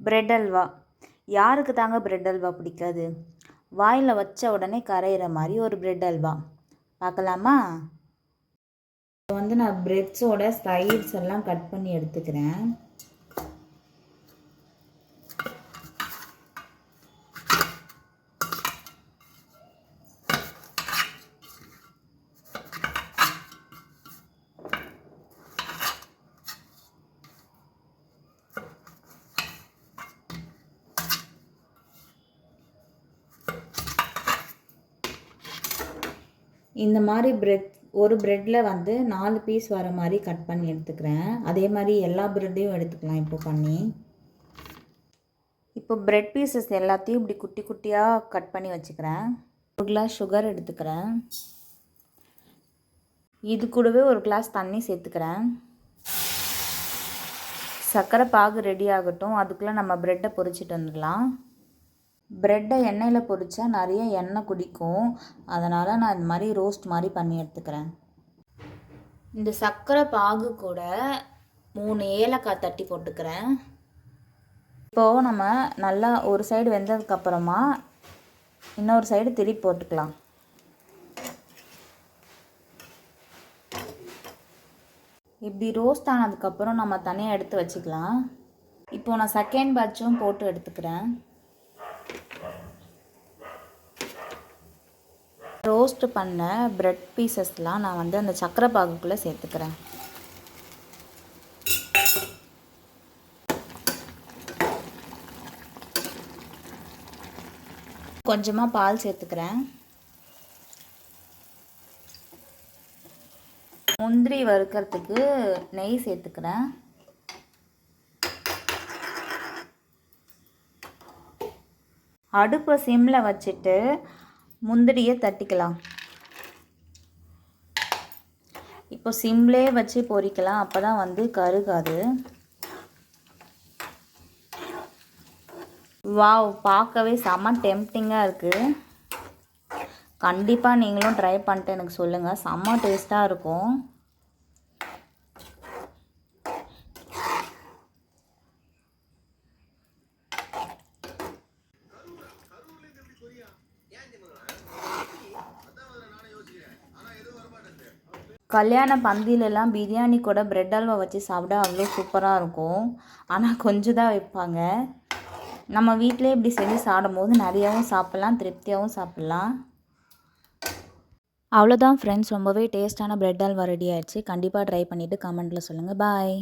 Bread halwa. யாருக்கு தாங்க bread halwa பிடிக்காது? வாயில் வச்ச உடனே கரையிற மாதிரி ஒரு பிரெட் அல்வா பார்க்கலாமா? இப்போ நான் பிரெட்ஸோட சைட்ஸ் எல்லாம் கட் பண்ணி எடுத்துக்கிறேன். இந்த மாதிரி ஒரு ப்ரெட்டில் 4 பீஸ் வர மாதிரி கட் பண்ணி எடுத்துக்கிறேன். அதே மாதிரி எல்லா ப்ரெட்டையும் எடுத்துக்கலாம். இப்போ ப்ரெட் பீசஸ் எல்லாத்தையும் இப்படி குட்டி குட்டியாக கட் பண்ணி வச்சுக்கிறேன். ஒரு கிளாஸ் சுகர் எடுத்துக்கிறேன். இது கூடவே ஒரு கிளாஸ் தண்ணி சேர்த்துக்கிறேன். சர்க்கரை பாகு ரெடி ஆகட்டும். அதுக்குள்ளே நம்ம ப்ரெட்டை பொரிச்சிட்டு வந்துடலாம். ப்ரெட்டை எண்ணெயில் பொரித்தா நிறைய எண்ணெய் குடிக்கும். அதனால் நான் இந்த மாதிரி ரோஸ்ட் மாதிரி பண்ணி எடுத்துக்கிறேன். இந்த சர்க்கரை பாகு கூட 3 ஏலக்காய் தட்டி போட்டுக்கிறேன். இப்போது நம்ம நல்லா ஒரு சைடு வெந்ததுக்கப்புறமா இன்னொரு சைடு திருப்பி போட்டுக்கலாம். இப்படி ரோஸ்ட் ஆனதுக்கப்புறம் நம்ம தனியாக எடுத்து வச்சுக்கலாம். இப்போது நான் செகண்ட் பேட்சும் போட்டு எடுத்துக்கிறேன். ரோஸ்ட் பண்ண ப்ரெட் பீசஸ்லாம் நான் அந்த சர்க்கரை பாகுக்குள்ளே சேர்த்துக்கிறேன். கொஞ்சமாக பால் சேர்த்துக்கிறேன். முந்திரி வறுக்கிறதுக்கு நெய் சேர்த்துக்கிறேன். அடுப்பை சிம்மில் வச்சுட்டு முந்திரியை தட்டிக்கலாம். இப்போ சிம்லே வச்சு பொரிக்கலாம். அப்போ தான் கருகாது. வாவ், பார்க்கவே செம்ம டெம்ப்டிங்காக இருக்குது. கண்டிப்பாக நீங்களும் ட்ரை பண்ணிட்டு எனக்கு சொல்லுங்கள். செம்ம டேஸ்ட்டாக இருக்கும். கல்யாண பந்தியிலலாம் பிரியாணி கூட பிரெட் அல்வா வச்சு சாப்பிட அவ்வளோ சூப்பராக இருக்கும். ஆனால் கொஞ்சம் தான் வைப்பாங்க. நம்ம வீட்டிலே இப்படி செஞ்சு சாப்பிடும்போது நிறையாவும் சாப்பிட்லாம், திருப்தியாகவும் சாப்பிட்லாம். அவ்வளோதான் ஃப்ரெண்ட்ஸ், ரொம்பவே டேஸ்ட்டான பிரெட் அல்வா ரெடி ஆயிடுச்சு. கண்டிப்பாக ட்ரை பண்ணிவிட்டு கமெண்ட்டில் சொல்லுங்கள். பாய்.